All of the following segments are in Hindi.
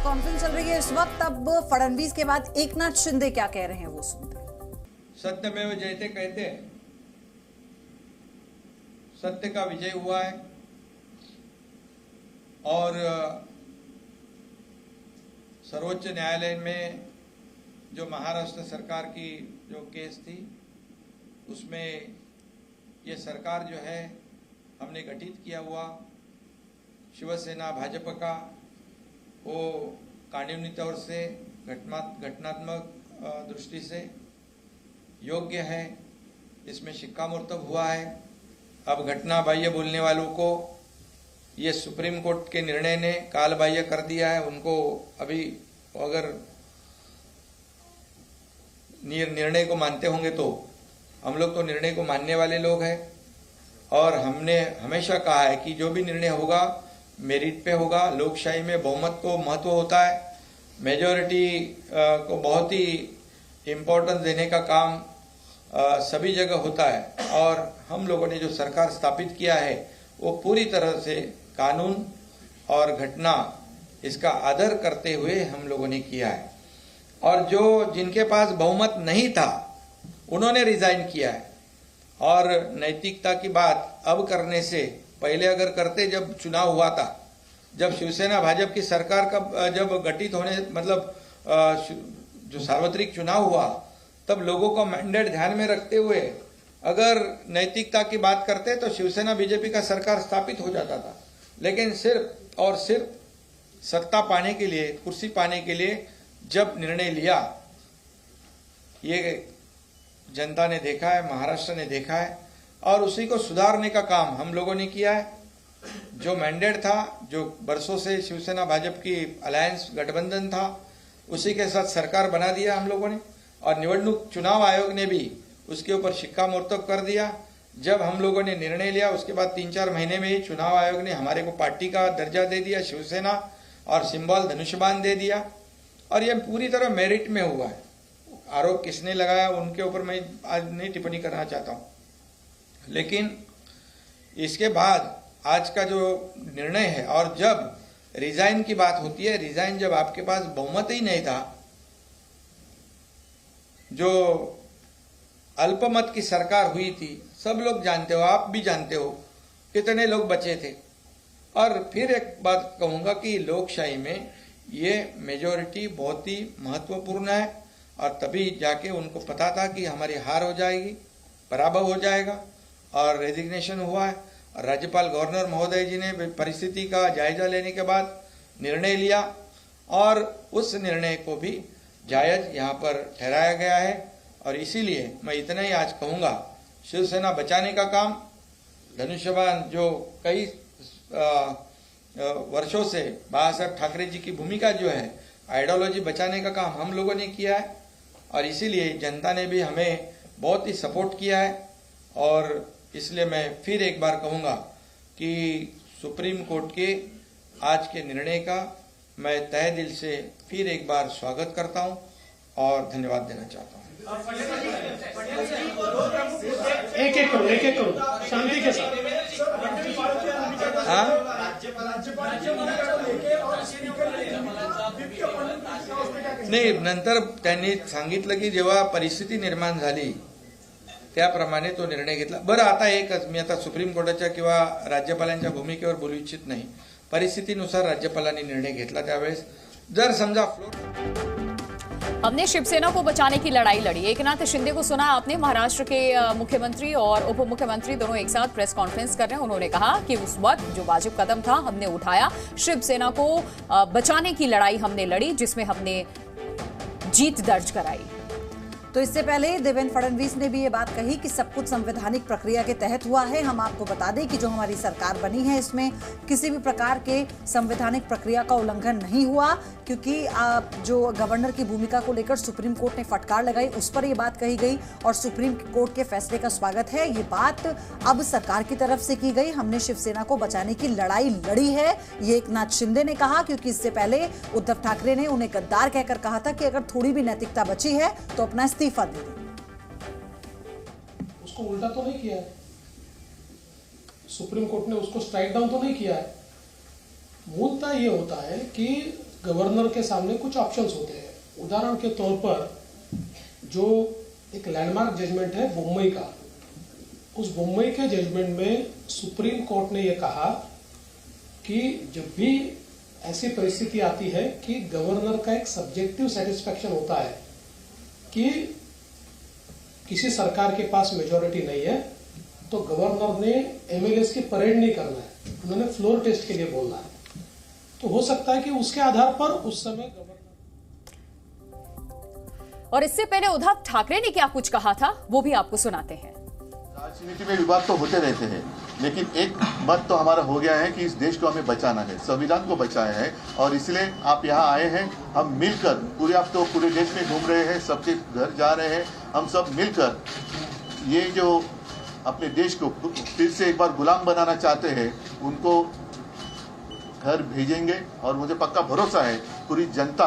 कॉन्फ्रेंस चल रही है इस वक्त। अब फडणवीस के बाद एकनाथ शिंदे क्या कह रहे हैं वो सुनते हैं। सत्यमेव जयते कहते हैं, सत्य का विजय हुआ है और सर्वोच्च न्यायालय में जो महाराष्ट्र सरकार की जो केस थी उसमें ये सरकार जो है हमने गठित किया हुआ शिवसेना भाजपा का वो कानूनी तौर से घटनात्मक दृष्टि से योग्य है, इसमें शिक्कामोर्तब हुआ है। अब घटना बाह्य बोलने वालों को ये सुप्रीम कोर्ट के निर्णय ने काल बाह्य कर दिया है। उनको अभी अगर निर्णय को मानते होंगे तो हम लोग तो निर्णय को मानने वाले लोग हैं और हमने हमेशा कहा है कि जो भी निर्णय होगा मेरिट पे होगा। लोकशाही में बहुमत को महत्व होता है, मेजॉरिटी को बहुत ही इम्पोर्टेंस देने का काम सभी जगह होता है और हम लोगों ने जो सरकार स्थापित किया है वो पूरी तरह से कानून और घटना इसका आदर करते हुए हम लोगों ने किया है। और जो जिनके पास बहुमत नहीं था उन्होंने रिजाइन किया है और नैतिकता की बात अब करने से पहले अगर करते, जब चुनाव हुआ था, जब शिवसेना भाजपा की सरकार का जब गठित होने मतलब जो सार्वत्रिक चुनाव हुआ तब लोगों का मैंडेट ध्यान में रखते हुए अगर नैतिकता की बात करते तो शिवसेना बीजेपी का सरकार स्थापित हो जाता था। लेकिन सिर्फ और सिर्फ सत्ता पाने के लिए, कुर्सी पाने के लिए जब निर्णय लिया, ये जनता ने देखा है, महाराष्ट्र ने देखा है और उसी को सुधारने का काम हम लोगों ने किया है। जो मैंडेट था, जो बरसों से शिवसेना भाजपा की अलायंस गठबंधन था, उसी के साथ सरकार बना दिया हम लोगों ने और निवडणूक चुनाव आयोग ने भी उसके ऊपर शिक्कामोर्तब कर दिया। जब हम लोगों ने निर्णय लिया उसके बाद 3-4 महीने में ही चुनाव आयोग ने हमारे को पार्टी का दर्जा दे दिया, शिवसेना, और सिंबल धनुष्यबाण दे दिया और ये पूरी तरह मेरिट में हुआ है। आरोप किसने लगाया उनके ऊपर मैं आज नहीं टिप्पणी करना चाहता हूं, लेकिन इसके बाद आज का जो निर्णय है और जब रिजाइन की बात होती है, रिजाइन जब आपके पास बहुमत ही नहीं था, जो अल्पमत की सरकार हुई थी, सब लोग जानते हो, आप भी जानते हो कितने लोग बचे थे। और फिर एक बात कहूंगा कि लोकशाही में ये मेजॉरिटी बहुत ही महत्वपूर्ण है और तभी जाके उनको पता था कि हमारी हार हो जाएगी, पराभव हो जाएगा और रेजिग्नेशन हुआ है। और राज्यपाल गवर्नर महोदय जी ने परिस्थिति का जायजा लेने के बाद निर्णय लिया और उस निर्णय को भी जायज यहाँ पर ठहराया गया है। और इसीलिए मैं इतना ही आज कहूँगा, शिवसेना बचाने का काम, धनुष्यबाण जो कई वर्षों से बाला साहब ठाकरे जी की भूमिका जो है, आइडियोलॉजी बचाने का काम हम लोगों ने किया है और इसीलिए जनता ने भी हमें बहुत ही सपोर्ट किया है। और इसलिए मैं फिर एक बार कहूँगा कि सुप्रीम कोर्ट के आज के निर्णय का मैं तहे दिल से फिर एक बार स्वागत करता हूँ और धन्यवाद देना चाहता हूँ। एक करो शांति के साथ। नाही, नंतर त्यांनी सांगितलं की जेव्हा परिस्थिती निर्माण झाली त्याप्रमाणे तो निर्णय घेतला। बरं, आता एकच, मी आता सुप्रीम कोर्टाच्या किंवा राज्यपालांच्या भूमिकेवर बोलू इच्छित नाही। परिस्थितीनुसार राज्यपालांनी निर्णय घेतला त्यावेळेस जर समजा हमने शिवसेना को बचाने की लड़ाई लड़ी। एकनाथ शिंदे को सुना आपने, महाराष्ट्र के मुख्यमंत्री और उप मुख्यमंत्री दोनों एक साथ प्रेस कॉन्फ्रेंस कर रहे हैं। उन्होंने कहा कि उस वक्त जो वाजिब कदम था हमने उठाया, शिवसेना को बचाने की लड़ाई हमने लड़ी जिसमें हमने जीत दर्ज कराई। तो इससे पहले देवेंद्र फडणवीस ने भी ये बात कही कि सब कुछ संवैधानिक प्रक्रिया के तहत हुआ है। हम आपको बता दें कि जो हमारी सरकार बनी है इसमें किसी भी प्रकार के संवैधानिक प्रक्रिया का उल्लंघन नहीं हुआ, क्योंकि जो गवर्नर की भूमिका को लेकर सुप्रीम कोर्ट ने फटकार लगाई, उस पर ये बात कही गई और सुप्रीम कोर्ट के फैसले का स्वागत है। ये बात अब सरकार की तरफ से की गई। हमने शिवसेना को बचाने की लड़ाई लड़ी है, ये एकनाथ शिंदे ने कहा, क्योंकि इससे पहले उद्धव ठाकरे ने उन्हें गद्दार कहकर कहा था कि अगर थोड़ी भी नैतिकता बची है तो अपना इस्तीफा दे दें। उसको उल्टा तो नहीं किया है, सुप्रीम कोर्ट ने उसको स्ट्राइक डाउन तो नहीं किया है। मूलतः ये होता है कि गवर्नर के सामने कुछ ऑप्शंस होते हैं। उदाहरण के तौर पर जो एक लैंडमार्क जजमेंट है बम्बई का, उस बम्बई के जजमेंट में सुप्रीम कोर्ट ने यह कहा कि जब भी ऐसी परिस्थिति आती है कि गवर्नर का एक सब्जेक्टिव सेटिस्फेक्शन होता है कि किसी सरकार के पास मेजॉरिटी नहीं है, तो गवर्नर ने एमएलएस की परेड नहीं करना है, उन्होंने फ्लोर टेस्ट के लिए बोलना है। तो हो सकता है कि उसके आधार पर उस समय गवर्नर। और इससे पहले उद्धव ठाकरे ने क्या कुछ कहा था वो भी आपको सुनाते हैं। राजनीति में विवाद तो होते रहते हैं, लेकिन एक मत तो हमारा हो गया है कि इस देश को हमें बचाना है, संविधान को बचाया है, और इसलिए आप यहाँ आए हैं। हम मिलकर पूरे, आप तो पूरे देश में घूम रहे हैं, सबके घर जा रहे हैं, हम सब मिलकर ये जो अपने देश को फिर से एक बार गुलाम बनाना चाहते हैं उनको घर भेजेंगे। और मुझे पक्का भरोसा है पूरी जनता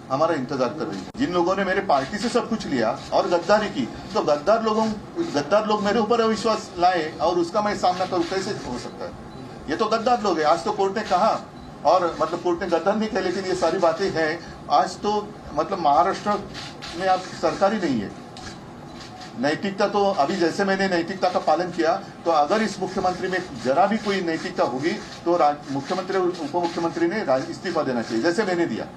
हमारा इंतजार कर रही है। जिन लोगों ने मेरे पार्टी से सब कुछ लिया और गद्दारी की, तो गद्दार लोग मेरे ऊपर अविश्वास लाए और उसका मैं सामना करूं, कैसे हो सकता है? ये तो गद्दार लोग हैं। आज तो कोर्ट ने कहा, और मतलब कोर्ट ने गद्दार नहीं कहा, लेकिन ये सारी बातें हैं। आज तो मतलब महाराष्ट्र में आप सरकार ही नहीं है। नैतिकता तो अभी जैसे मैंने नैतिकता का पालन किया, तो अगर इस मुख्यमंत्री में जरा भी कोई नैतिकता होगी तो मुख्यमंत्री और उप मुख्यमंत्री ने इस्तीफा देना चाहिए, जैसे मैंने दिया।